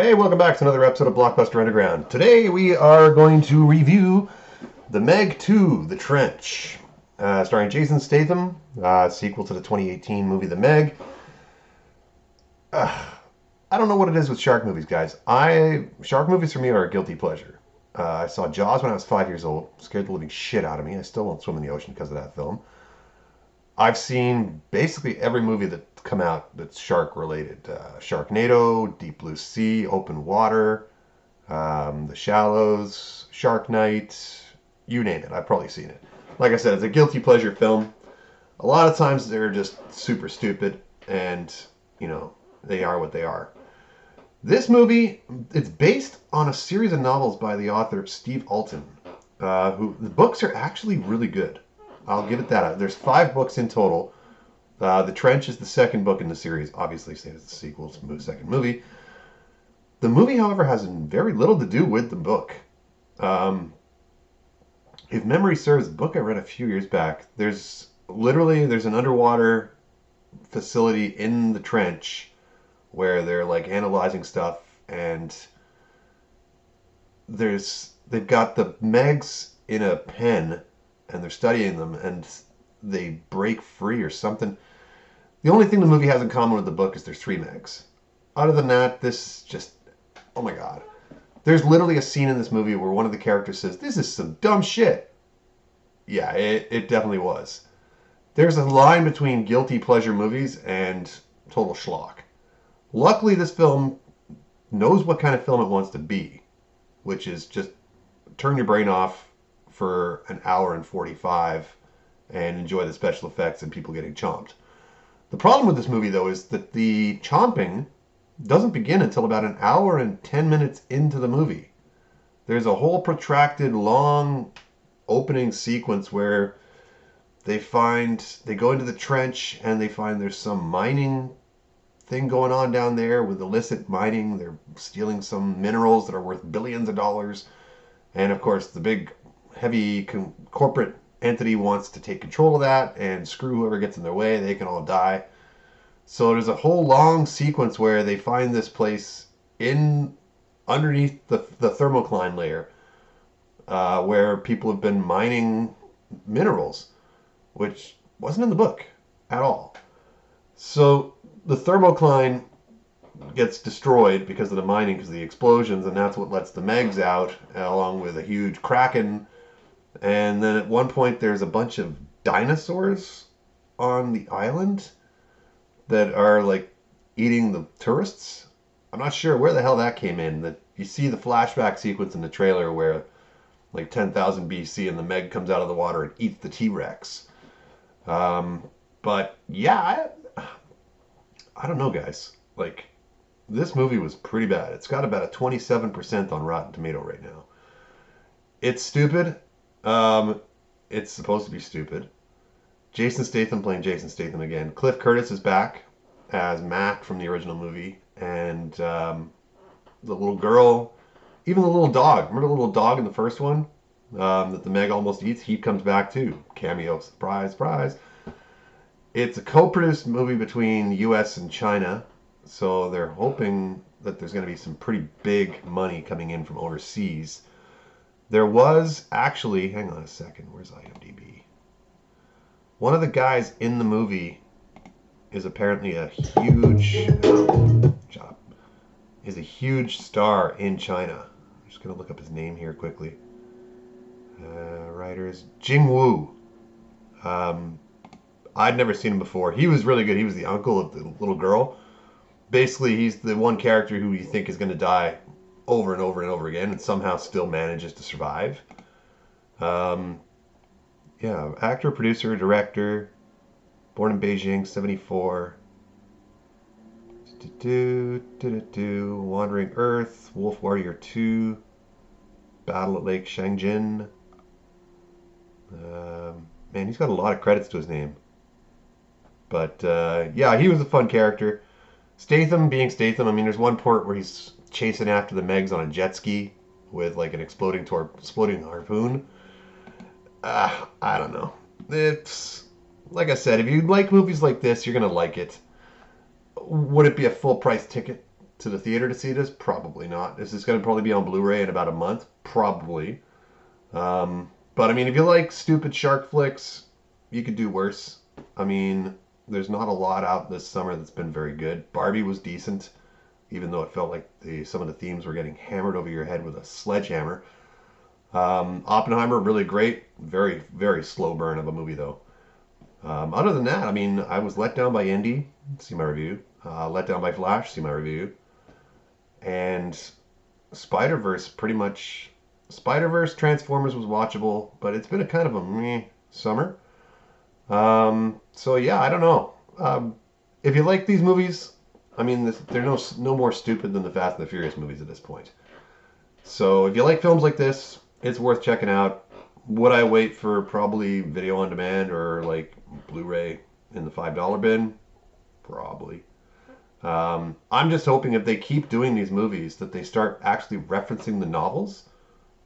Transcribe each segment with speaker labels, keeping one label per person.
Speaker 1: Hey, welcome back to another episode of Blockbuster Underground. Today we are going to review The Meg 2, The Trench, starring Jason Statham, sequel to the 2018 movie The Meg. I don't know what it is with shark movies, guys. Shark movies for me are a guilty pleasure. I saw Jaws when I was 5 years old. Scared the living shit out of me. I still won't swim in the ocean because of that film. I've seen basically every movie that's come out that's shark related. Sharknado, Deep Blue Sea, Open Water, The Shallows, Shark Night, you name it. I've probably seen it. Like I said, it's a guilty pleasure film. A lot of times they're just super stupid and, they are what they are. This movie, it's based on a series of novels by the author Steve Alten, who the books are actually really good. I'll give it that. There's 5 books in total. The Trench is the second book in the series. Obviously, it's the sequel to the second movie. The movie, however, has very little to do with the book. If memory serves, the book I read a few years back, there's an underwater facility in the trench where they're like analyzing stuff, and they've got the Megs in a pen and they're studying them and they break free or something. The only thing the movie has in common with the book is there's 3 Megs. Other than that, this is just, oh my god. There's literally a scene in this movie where one of the characters says, "This is some dumb shit." Yeah, it definitely was. There's a line between guilty pleasure movies and total schlock. Luckily, this film knows what kind of film it wants to be, which is just turn your brain off for an hour and 45 and enjoy the special effects and people getting chomped. The problem with this movie, though, is that the chomping doesn't begin until about an hour and 10 minutes into the movie. There's a whole protracted, long opening sequence where they go into the trench and they find there's some mining thing going on down there with illicit mining. They're stealing some minerals that are worth billions of dollars. And of course, the big, heavy corporate entity wants to take control of that and screw whoever gets in their way. They can all die. So there's a whole long sequence where they find this place in underneath the thermocline layer, where people have been mining minerals, which wasn't in the book at all. So the thermocline gets destroyed because of the mining, because of the explosions, and that's what lets the Megs out, along with a huge kraken. And then at one point there's a bunch of dinosaurs on the island that are like eating the tourists. I'm not sure where the hell that came in. That you see the flashback sequence in the trailer where like 10,000 BC and the Meg comes out of the water and eats the T-Rex. But yeah, I don't know, guys. Like, this movie was pretty bad. It's got about a 27% on Rotten Tomato right now. It's stupid. It's supposed to be stupid. Jason Statham playing Jason Statham again. Cliff Curtis is back as Mac from the original movie. And the little girl, even the little dog. Remember the little dog in the first one that the Meg almost eats? He comes back too. Cameo. Surprise, surprise. It's a co-produced movie between the U.S. and China. So they're hoping that there's going to be some pretty big money coming in from overseas. There was actually, hang on a second, where's IMDb? One of the guys in the movie is apparently a huge, is a huge star in China. I'm just going to look up his name here quickly. Writers, Jing Wu. I'd never seen him before. He was really good. He was the uncle of the little girl. Basically, he's the one character who you think is going to die over and over and over again and somehow still manages to survive. Yeah, actor, producer, director, born in Beijing, 74. Wandering Earth, Wolf Warrior 2, Battle at Lake Changjin. Man, he's got a lot of credits to his name. But yeah, he was a fun character. Statham being Statham, I mean, there's one part where he's chasing after the Megs on a jet ski with like an exploding harpoon. I don't know. It's like I said, if you like movies like this, you're gonna like it. Would it be a full price ticket to the theater to see this? Probably not. Is this going to probably be on Blu-ray in about a month? Probably. But I mean, if you like stupid shark flicks, you could do worse. I mean, there's not a lot out this summer that's been very good. Barbie was decent, even though it felt like some of the themes were getting hammered over your head with a sledgehammer. Oppenheimer, really great. Very, very slow burn of a movie, though. Other than that, I mean, I was let down by Indy. See my review. Let down by Flash. See my review. And Spider-Verse, pretty much. Spider-Verse Transformers was watchable, but it's been a kind of a meh summer. So yeah, I don't know. If you like these movies, I mean, they're no more stupid than the Fast and the Furious movies at this point. So if you like films like this, it's worth checking out. Would I wait for probably video on demand or like Blu-ray in the $5 bin? Probably. I'm just hoping if they keep doing these movies that they start actually referencing the novels,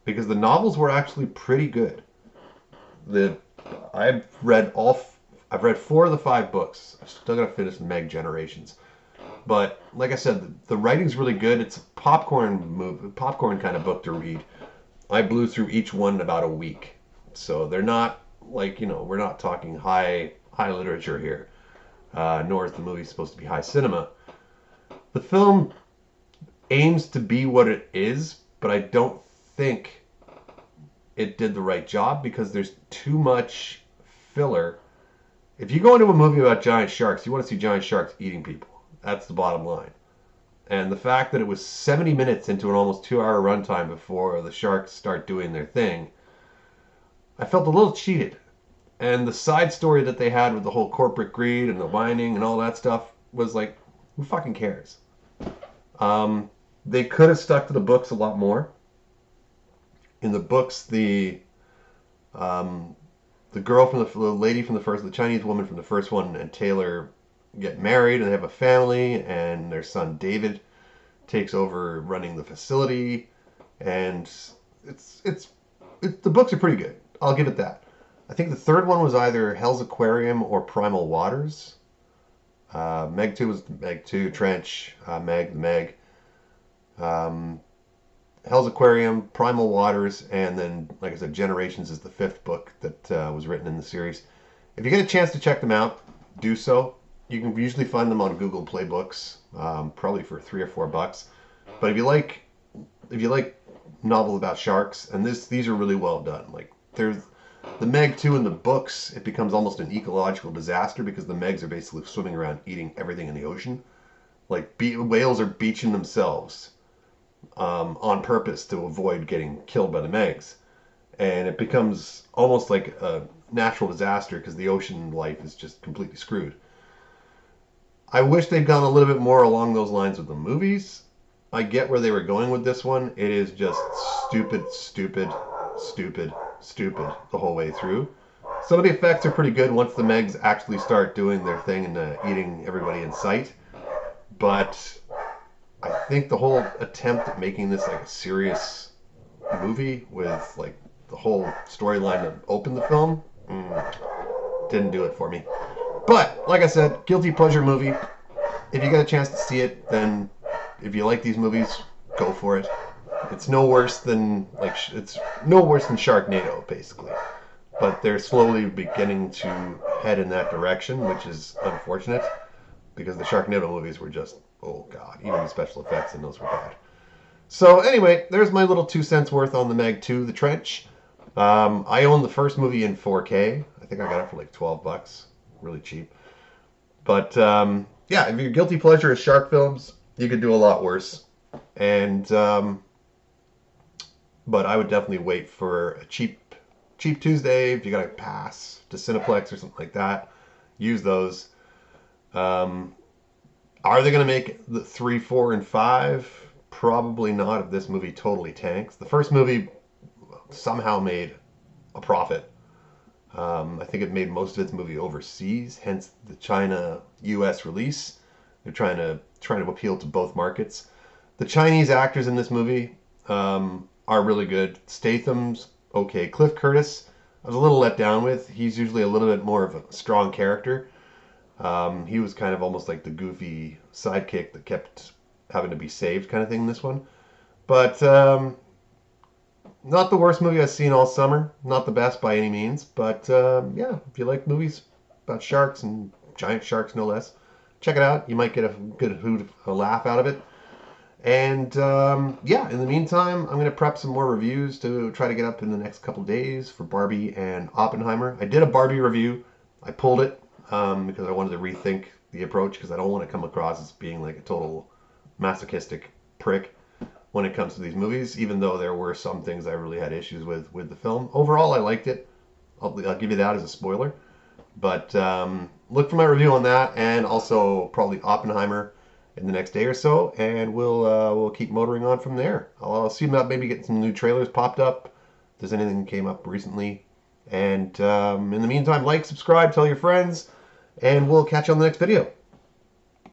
Speaker 1: because the novels were actually pretty good. The I've read 4 of the 5 books. I still gotta finish Meg Generations. But like I said, the writing's really good. It's a popcorn kind of book to read. I blew through each one in about a week. So they're not like, we're not talking high literature here. Nor is the movie supposed to be high cinema. The film aims to be what it is, but I don't think it did the right job because there's too much filler. If you go into a movie about giant sharks, you want to see giant sharks eating people. That's the bottom line. And the fact that it was 70 minutes into an almost 2-hour runtime before the sharks start doing their thing, I felt a little cheated. And the side story that they had with the whole corporate greed and the whining and all that stuff was like, who fucking cares? They could have stuck to the books a lot more. In the books, the girl from the lady from the Chinese woman from the first one, and Taylor get married and they have a family, and their son David takes over running the facility, and the books are pretty good. I'll give it that. I think the third one was either Hell's Aquarium or Primal Waters. Meg 2 was Meg 2, Trench, Meg. Hell's Aquarium, Primal Waters, and then, like I said, Generations is the 5th book that was written in the series. If you get a chance to check them out, do so. You can usually find them on Google Play Books, probably for $3 or $4. But if you like novels about sharks, and these are really well done. Like there's the Meg 2 in the books, it becomes almost an ecological disaster because the Megs are basically swimming around eating everything in the ocean. Like whales are beaching themselves on purpose to avoid getting killed by the Megs. And it becomes almost like a natural disaster because the ocean life is just completely screwed. I wish they'd gone a little bit more along those lines with the movies. I get where they were going with this one. It is just stupid the whole way through. Some of the effects are pretty good once the Megs actually start doing their thing and eating everybody in sight. But I think the whole attempt at making this like a serious movie with like the whole storyline that opened the film didn't do it for me. But like I said, guilty pleasure movie. If you get a chance to see it, then if you like these movies, go for it. It's no worse than Sharknado, basically. But they're slowly beginning to head in that direction, which is unfortunate because the Sharknado movies were just, oh god, even the special effects in those were bad. So anyway, there's my little 2 cents worth on the Meg 2, The Trench. I own the first movie in 4K. I think I got it for like $12, really cheap. But yeah, if your guilty pleasure is shark films, you could do a lot worse. And but I would definitely wait for a cheap Tuesday. If you got a pass to Cineplex or something like that, use those. Are they going to make the 3, 4, and 5? Probably not if this movie totally tanks. The first movie somehow made a profit. I think it made most of its movie overseas, hence the China-US release. They're trying to appeal to both markets. The Chinese actors in this movie are really good. Statham's okay. Cliff Curtis, I was a little let down with. He's usually a little bit more of a strong character. He was kind of almost like the goofy sidekick that kept having to be saved kind of thing in this one. But not the worst movie I've seen all summer. Not the best by any means. But yeah, if you like movies about sharks and giant sharks no less, check it out. You might get a good hoot, a laugh out of it. And yeah, in the meantime, I'm going to prep some more reviews to try to get up in the next couple days for Barbie and Oppenheimer. I did a Barbie review. I pulled it because I wanted to rethink the approach because I don't want to come across as being like a total masochistic prick when it comes to these movies, even though there were some things I really had issues with the film. Overall, I liked it. I'll give you that as a spoiler. But look for my review on that, and also probably Oppenheimer in the next day or so, and we'll keep motoring on from there. I'll see about maybe getting some new trailers popped up. If there's anything that came up recently, and in the meantime, like, subscribe, tell your friends, and we'll catch you on the next video.